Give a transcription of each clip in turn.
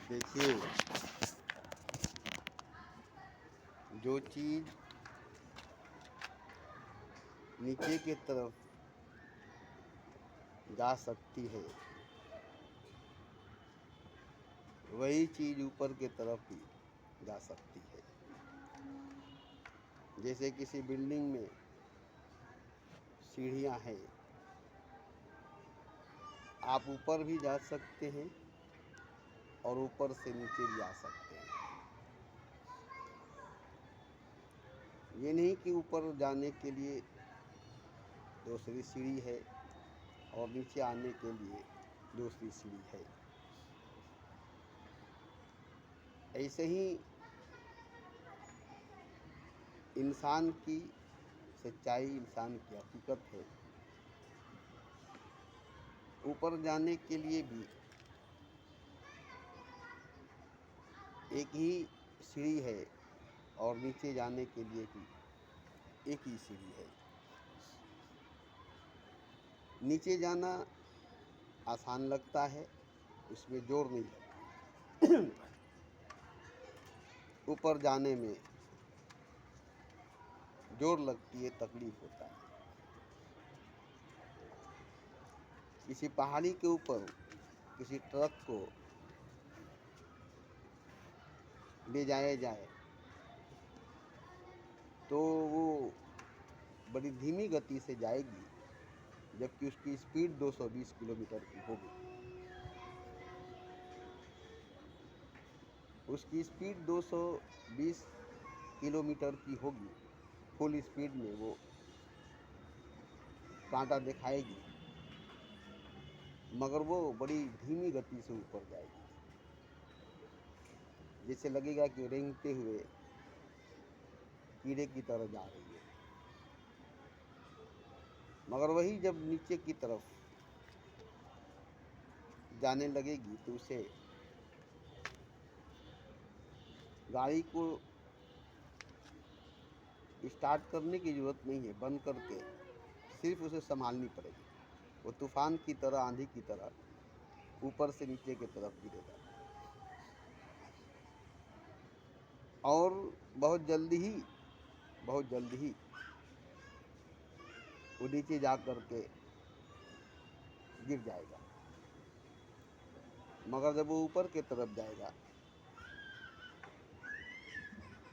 देखिए, जो चीज़ नीचे की तरफ जा सकती है वही चीज़ ऊपर की तरफ ही जा सकती है। जैसे किसी बिल्डिंग में सीढ़ियाँ हैं, आप ऊपर भी जा सकते हैं और ऊपर से नीचे भी आ सकते हैं। ये नहीं कि ऊपर जाने के लिए दूसरी सीढ़ी है और नीचे आने के लिए दूसरी सीढ़ी है। ऐसे ही इंसान की सच्चाई, इंसान की हकीकत है। ऊपर जाने के लिए भी एक ही सीढ़ी है और नीचे जाने के लिए भी एक ही सीढ़ी है। नीचे जाना आसान लगता है, उसमें जोर नहीं लगता। ऊपर जाने में जोर लगती है, तकलीफ होता है। किसी पहाड़ी के ऊपर किसी ट्रक को ले जाया जाए तो वो बड़ी धीमी गति से जाएगी, जबकि उसकी स्पीड 220 किलोमीटर की होगी। उसकी स्पीड 220 किलोमीटर की होगी। फुल स्पीड में वो कांटा दिखाएगी, मगर वो बड़ी धीमी गति से ऊपर जाएगी। जैसे लगेगा कि रेंगते हुए कीड़े की तरह जा रही है। मगर वही जब नीचे की तरफ जाने लगेगी तो उसे गाड़ी को स्टार्ट करने की ज़रूरत नहीं है, बंद करके सिर्फ उसे संभालनी पड़ेगी। वो तूफान की तरह, आंधी की तरह ऊपर से नीचे की तरफ गिरेगा और बहुत जल्दी ही वो नीचे जा कर के गिर जाएगा। मगर जब वो ऊपर की तरफ जाएगा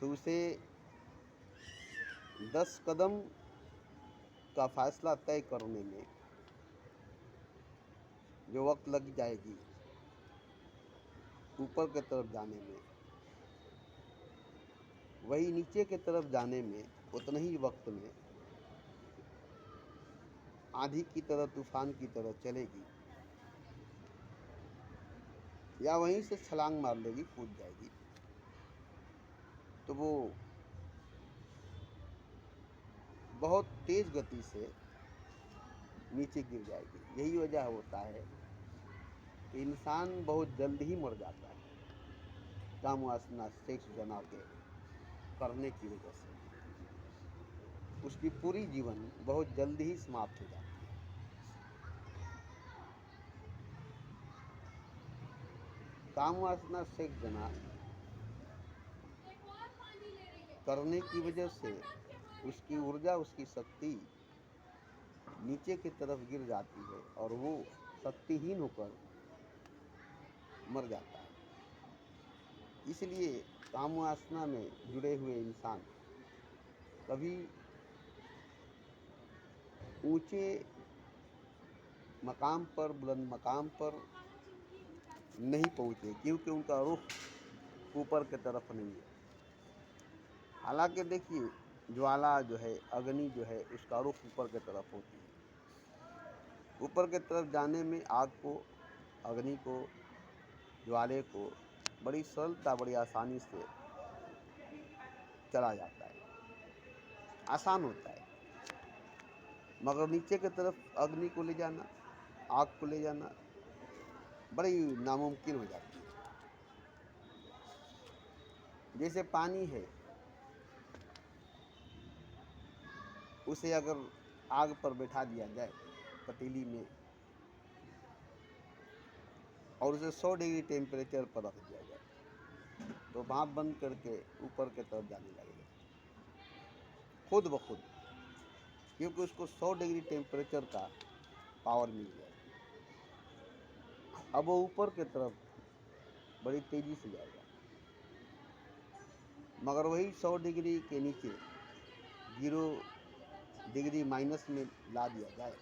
तो उसे 10 कदम का फासला तय करने में जो वक्त लग जाएगी, ऊपर की तरफ जाने में, वही नीचे की तरफ जाने में उतना ही वक्त में आंधी की तरह, तूफान की तरह चलेगी या वहीं से छलांग मार लेगी, कूद जाएगी। तो वो बहुत तेज गति से नीचे गिर जाएगी। यही वजह होता है कि इंसान बहुत जल्द ही मर जाता है, काम वासना, सेक्स जना के करने की वजह से उसकी पूरी जीवन बहुत जल्द ही समाप्त हो जाती है। काम वासना, सेक्स जना करने की वजह से उसकी ऊर्जा, उसकी शक्ति नीचे की तरफ गिर जाती है और वो शक्तिहीन होकर मर जाता है। इसलिए काम वासना में जुड़े हुए इंसान कभी ऊंचे मकाम पर, बुलंद मकाम पर नहीं पहुँचे, क्योंकि उनका रुख ऊपर की तरफ नहीं है। हालांकि देखिए, ज्वाला जो है, अग्नि जो है, उसका रुख ऊपर की तरफ होती है। ऊपर की तरफ जाने में आग को, अग्नि को, ज्वाले को बड़ी सरलता, बड़ी आसानी से चला जाता है, आसान होता है। मगर नीचे की तरफ अग्नि को ले जाना, आग को ले जाना बड़ी नामुमकिन हो जाती है। जैसे पानी है, उसे अगर आग पर बैठा दिया जाए पतीली में और उसे 100 डिग्री टेम्परेचर पर रख दिया जाए तो भाप बंद करके ऊपर की तरफ जाने लगेगा खुद ब खुद, क्योंकि उसको 100 डिग्री टेम्परेचर का पावर मिल गया। अब वो ऊपर की तरफ बड़ी तेज़ी से जाएगा, मगर वही 100 डिग्री के नीचे 0 डिग्री माइनस में ला दिया जाए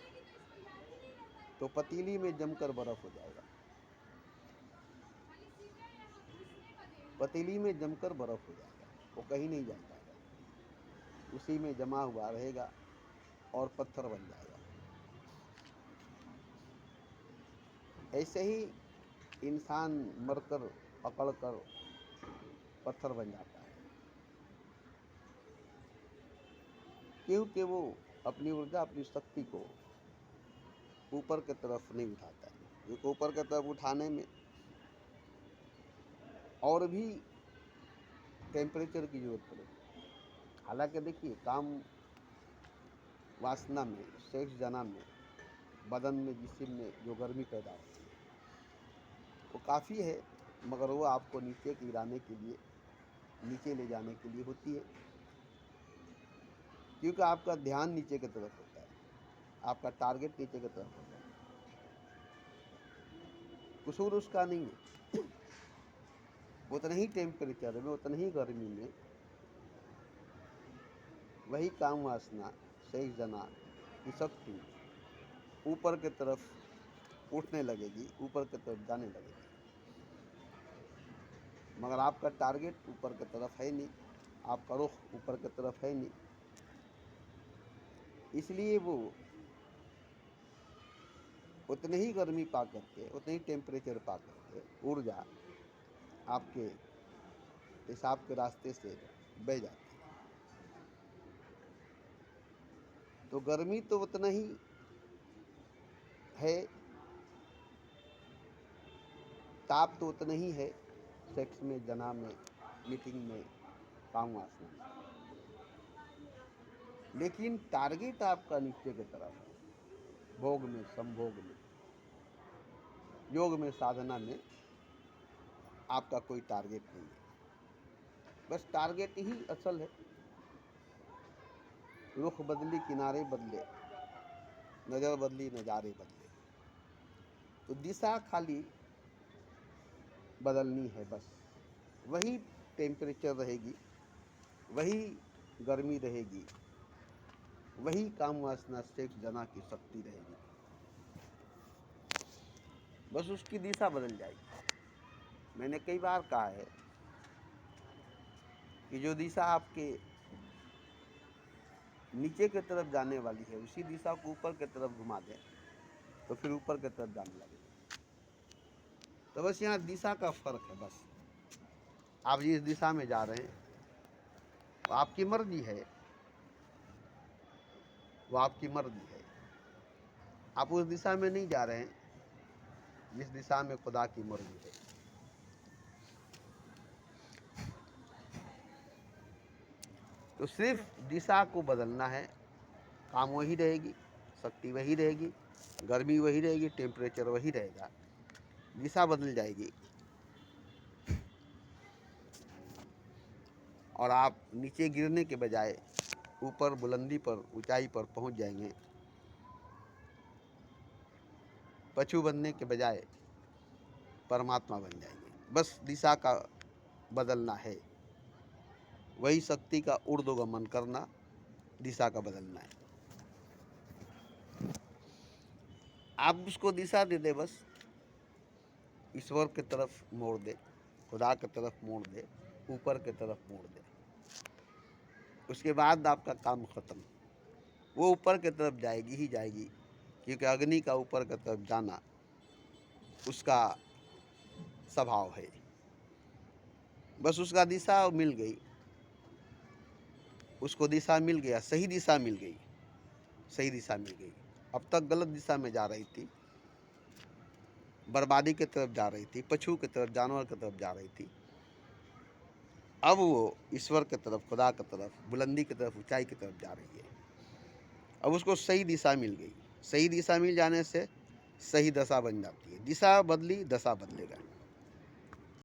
तो पतीली में जमकर बर्फ़ हो जाएगा। पतीली में जमकर बर्फ़ हो जाएगा, वो कहीं नहीं जा पाएगा, उसी में जमा हुआ रहेगा और पत्थर बन जाएगा। ऐसे ही इंसान मरकर अकड़कर पत्थर बन जाता है, क्योंकि वो अपनी ऊर्जा, अपनी शक्ति को ऊपर की तरफ नहीं उठाता है, क्योंकि ऊपर की तरफ उठाने में और भी टेम्परेचर की जरूरत पड़ेगी। हालांकि देखिए, काम वासना में, सेक्स जना में, बदन में, जिस्म में जो गर्मी पैदा होती है वो काफ़ी है, मगर वो आपको नीचे गिराने के लिए, नीचे ले जाने के लिए होती है, क्योंकि आपका ध्यान नीचे की तरफ होता है, आपका टारगेट नीचे की तरफ होता है। कसूर उसका नहीं है, उतना ही टेम्परेचर में, उतना ही गर्मी में वही काम वासना, सेक्स जना की शक्ति ऊपर की तरफ उठने लगेगी, ऊपर की तरफ जाने लगेगी, मगर आपका टारगेट ऊपर की तरफ है नहीं, आपका रुख ऊपर की तरफ है नहीं, इसलिए वो उतने ही गर्मी पा करके, उतने ही टेम्परेचर पा करके ऊर्जा आपके हिसाब के रास्ते से बह जाती है। तो गर्मी तो उतना ही है, ताप तो उतना ही है, सेक्स में, जना में, मीटिंग में, काम वासना में, लेकिन टारगेट आपका नीचे की तरफ है। भोग में, संभोग में, योग में, साधना में आपका कोई टारगेट नहीं है, बस टारगेट ही असल है। रुख बदली, किनारे बदले, नज़र बदली, नज़ारे बदले, तो दिशा खाली बदलनी है, बस वही टेम्परेचर रहेगी, वही गर्मी रहेगी, वही काम वासना, सेक्स जना की शक्ति रहेगी, बस उसकी दिशा बदल जाएगी। मैंने कई बार कहा है कि जो दिशा आपके नीचे की तरफ जाने वाली है, उसी दिशा को ऊपर की तरफ घुमा दें तो फिर ऊपर की तरफ जाने लगेगा। तो बस यहाँ दिशा का फर्क है। बस आप जिस दिशा में जा रहे हैं वो आपकी मर्जी है, वो आपकी मर्जी है। आप उस दिशा में नहीं जा रहे हैं जिस दिशा में खुदा की मर्जी है। तो सिर्फ दिशा को बदलना है, काम वही रहेगी, शक्ति वही रहेगी, गर्मी वही रहेगी, टेम्परेचर वही रहेगा, दिशा बदल जाएगी और आप नीचे गिरने के बजाय ऊपर, बुलंदी पर, ऊंचाई पर पहुंच जाएंगे। पशु बनने के बजाय परमात्मा बन जाएंगे। बस दिशा का बदलना है, वही शक्ति का ऊर्ध्वगमन करना, दिशा का बदलना है। आप उसको दिशा दे दे, बस ईश्वर की तरफ मोड़ दे, खुदा की तरफ मोड़ दे, ऊपर की तरफ मोड़ दे, उसके बाद आपका काम खत्म। वो ऊपर की तरफ जाएगी ही जाएगी, क्योंकि अग्नि का ऊपर की तरफ जाना उसका स्वभाव है। बस उसका दिशा मिल गई, उसको दिशा मिल गया, सही दिशा मिल गई, सही दिशा मिल गई। अब तक गलत दिशा में जा रही थी, बर्बादी की तरफ जा रही थी, पशु की तरफ, जानवर की तरफ जा रही थी। अब वो ईश्वर की तरफ, खुदा की तरफ, बुलंदी की तरफ, ऊंचाई की तरफ जा रही है। अब उसको सही दिशा मिल गई। सही दिशा मिल जाने से सही दशा बन जाती है। दिशा बदली, दशा बदलेगा।